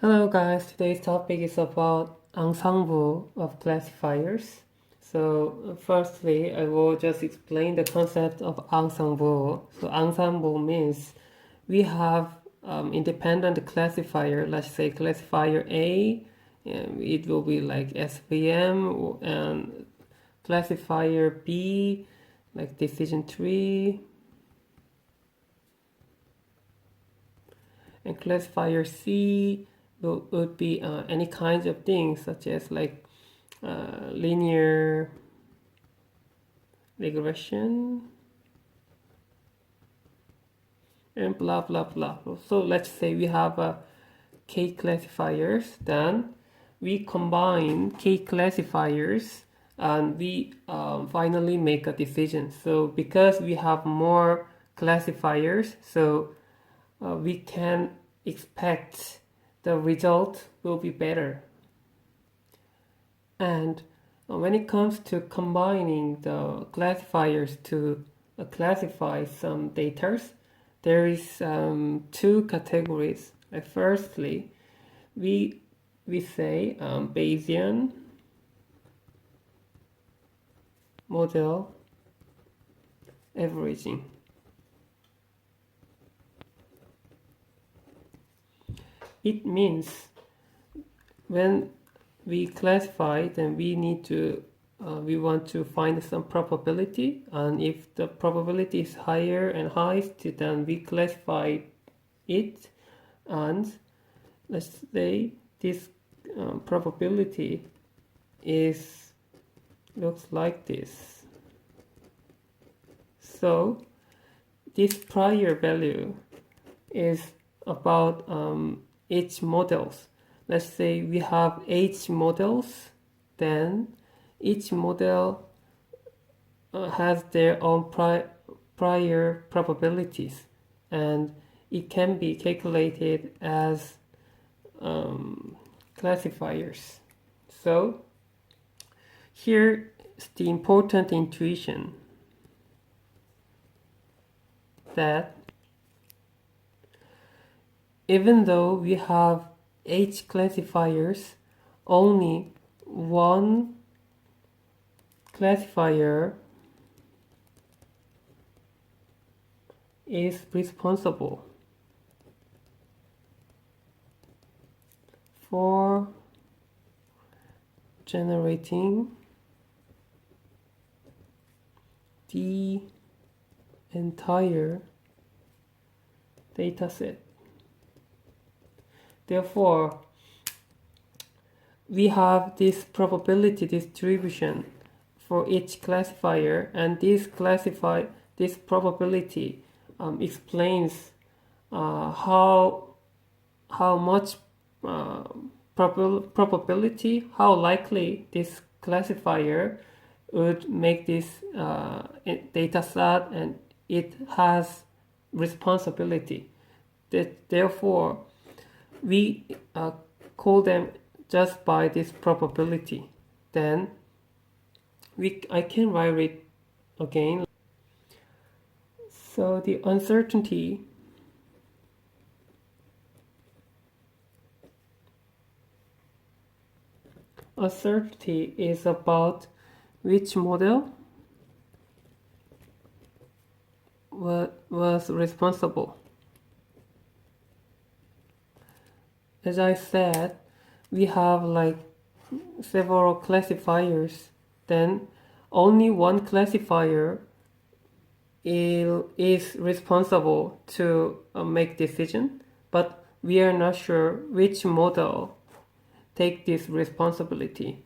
Hello guys, today's topic is about ensemble of classifiers. Firstly, I will just explain the concept of ensemble. So ensemble means we have independent classifier, let's say classifier A, and it will be like SVM, and classifier B, like decision tree, and classifier C would be any kinds of things such as like linear regression and blah blah blah. So let's say we have k classifiers, then we combine k classifiers and we finally make a decision. So because we have more classifiers, so we can expect the result will be better. And when it comes to combining the classifiers to classify some data, there is two categories. Firstly, we say Bayesian model averaging. It means when we classify, then we need to we want to find some probability, and if the probability is higher and highest, then we classify it, and let's say this probability is looks like this. So this prior value is about each models. Let's say we have 8 models, then each model has their own prior probabilities, and it can be calculated as classifiers. So here is the important intuition that even though we have 8 classifiers, only one classifier is responsible for generating the entire dataset. Therefore, we have this probability distribution for each classifier, and this probability explains how much probability, how likely this classifier would make this data set, and it has responsibility. Therefore, we call them just by this probability. Then I can write it again. So the uncertainty is about which model was responsible. As I said, we have like several classifiers, then only one classifier is responsible to make decision, but we are not sure which model take this responsibility.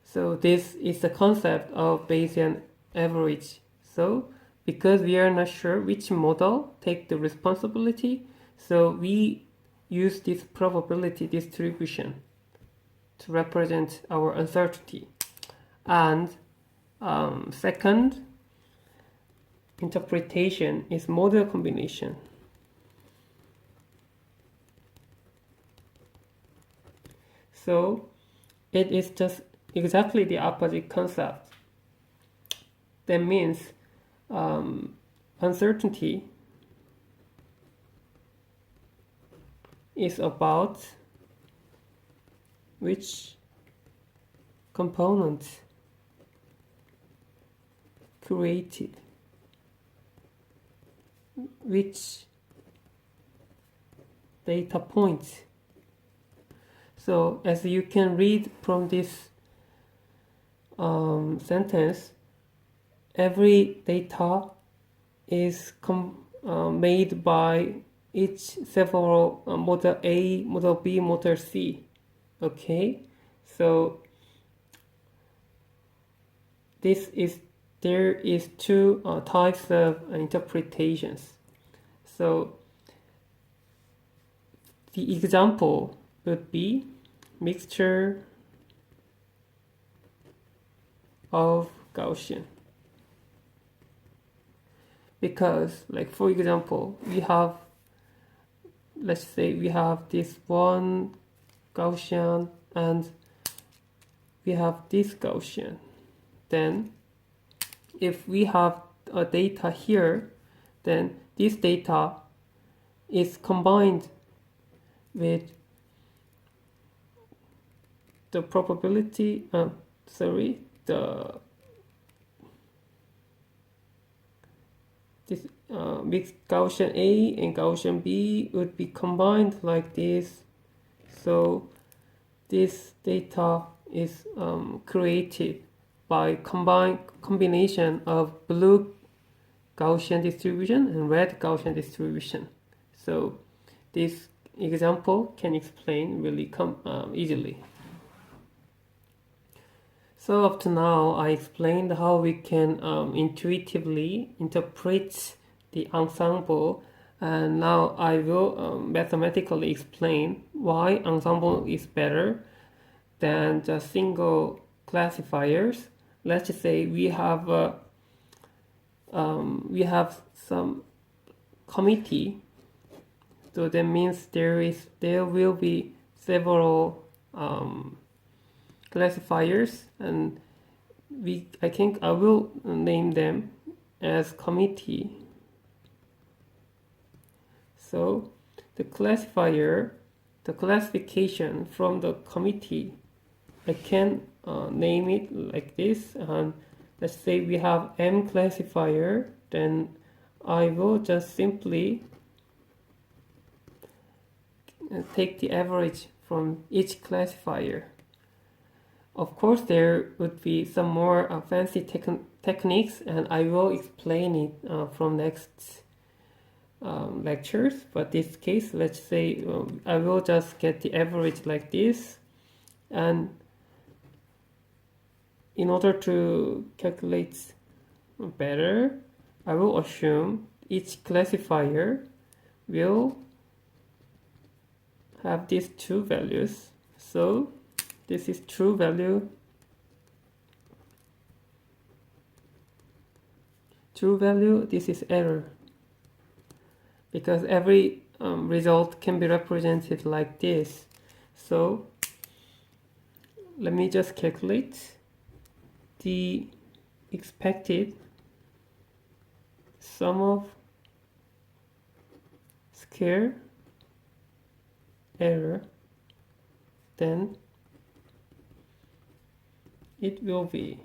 So this is the concept of Bayesian average. So because we are not sure which model take the responsibility, so we use this probability distribution to represent our uncertainty. And second interpretation is model combination. So it is just exactly the opposite concept. That means uncertainty is about which component created which data point. So as you can read from this sentence, every data is made by each several model A, model B, model C. Okay, so there is two types of interpretations. So the example would be mixture of Gaussian. Because, like, for example, let's say we have this one Gaussian and we have this Gaussian. Then if we have a data here, then this data is combined with the probability, this mixed Gaussian A and Gaussian B would be combined like this. So this data is created by combination of blue Gaussian distribution and red Gaussian distribution. So this example can explain really easily. So up to now, I explained how we can intuitively interpret the ensemble, and now I will mathematically explain why ensemble is better than the single classifiers. Let's just say we have some committee, so that means there will be several classifiers, and I think I will name them as committee. So the classification from the committee, I can name it like this. And let's say we have M classifier, then I will just simply take the average from each classifier. Of course, there would be some more fancy techniques, and I will explain it from next lectures. But this case, let's say I will just get the average like this, and in order to calculate better, I will assume each classifier will have these two values. So this is true value. True value, this is error. Because every result can be represented like this. So let me just calculate the expected sum of square error. Then it will be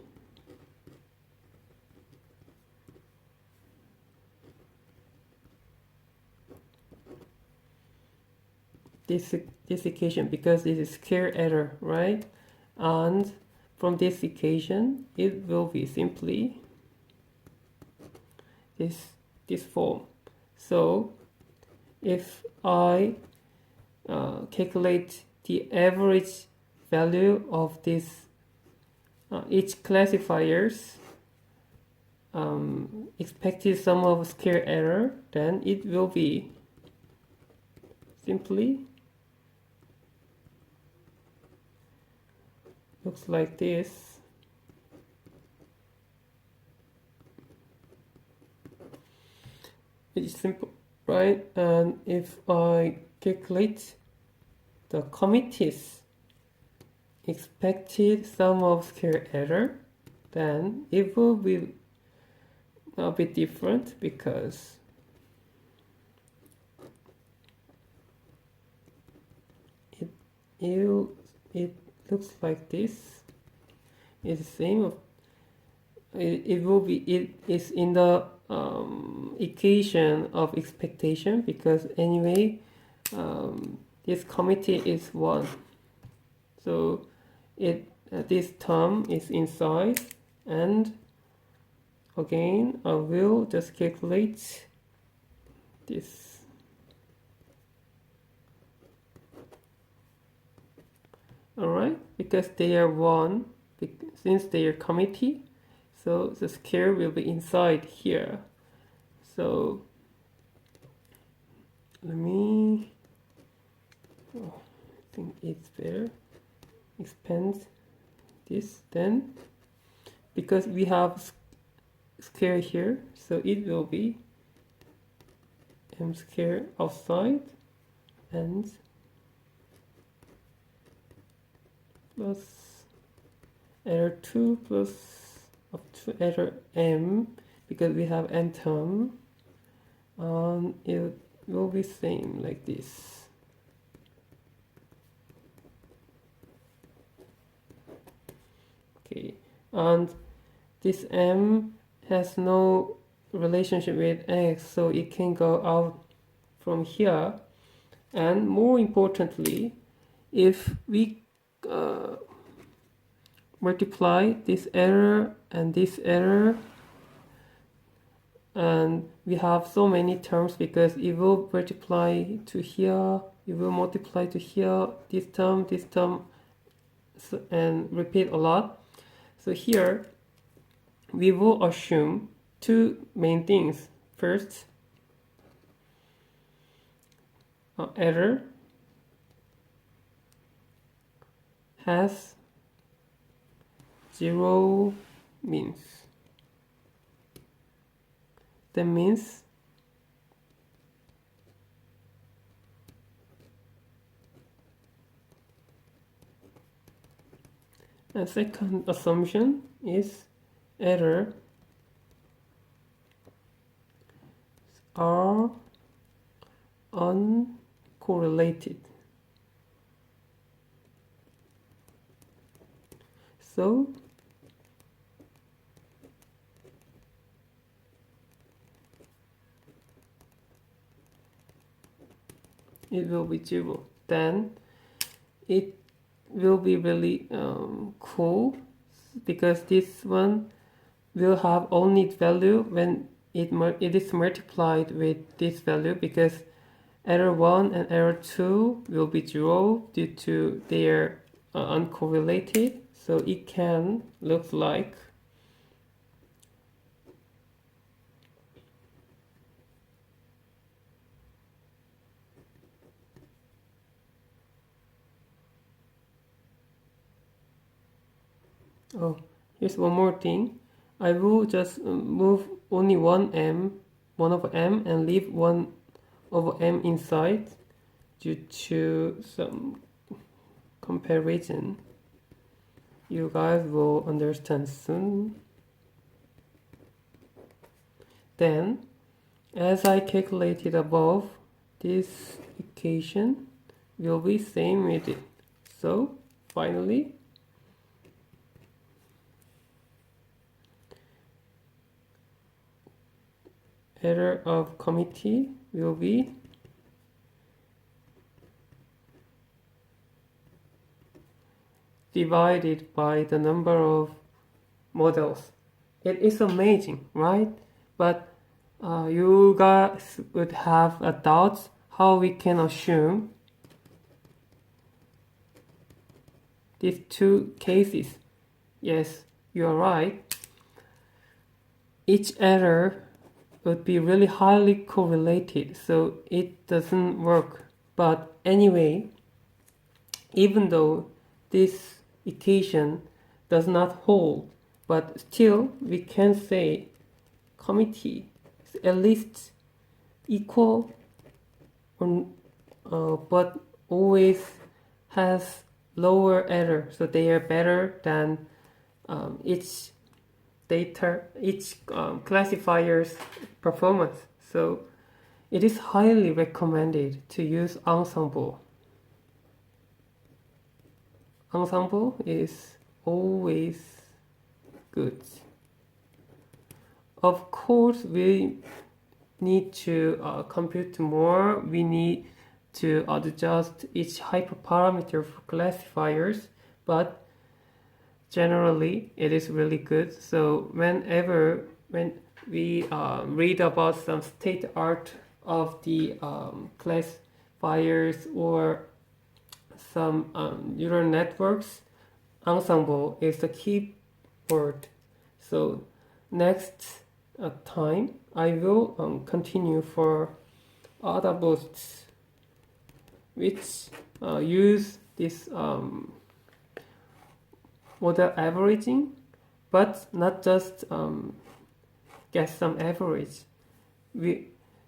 this equation, because this is square error, right? And from this equation, it will be simply this form. So if I calculate the average value of this each classifier's expected sum of square error, then it will be simply looks like this. It's simple, right? And if I calculate the committee's expected sum of square error, then it will be a bit different, because it it looks like this. It's the same. It will be, it is in the equation of expectation, because anyway this committee is 1, so this term is inside, and again I will just calculate this. Alright, because they are 1, since they are committee, so the square will be inside here. So let me, I think it's better, expand this then, because we have square here, so it will be m square outside and plus error 2 plus up to error m, because we have n term, it will be same like this. Okay, and this m has no relationship with x, so it can go out from here. And more importantly, if we multiply this error and this error, and we have so many terms, because it will multiply to here, it will multiply to here, this term, and repeat a lot. So here we will assume 2 main things. First, error has 0 means. That means a second assumption is error are uncorrelated. So it will be 0. Then it will be really cool, because this one will have only value when it is multiplied with this value, because error 1 and error 2 will be 0 due to their uncorrelated. So it can look like oh, here's one more thing. I will just move only 1 over m, and leave 1 over m inside due to some comparison. You guys will understand soon. Then, as I calculated above, this equation will be same with it. So finally, error of committee will be divided by the number of models. It is amazing, right? But you guys would have a doubt how we can assume these 2 cases. Yes, you are right. Each error would be really highly correlated, so it doesn't work. But anyway, even though this equation does not hold, but still we can say committee is at least equal, or, but always has lower error, so they are better than each classifier's performance. So it is highly recommended to use Ensemble. Ensemble is always good. Of course, we need to compute more. We need to adjust each hyperparameter for classifiers, but generally it is really good. So when we read about some state art of the classifiers or some neural networks, Ensemble is the key word. So next time I will continue for other boosts which use this model averaging, but not just get some average.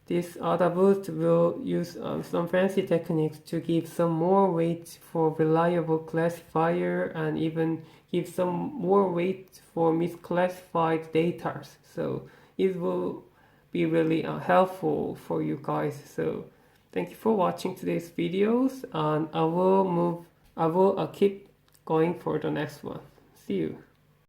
This other boost will use some fancy techniques to give some more weight for reliable classifier and even give some more weight for misclassified data. So it will be really helpful for you guys. So thank you for watching today's videos, and I will keep going for the next one. See you.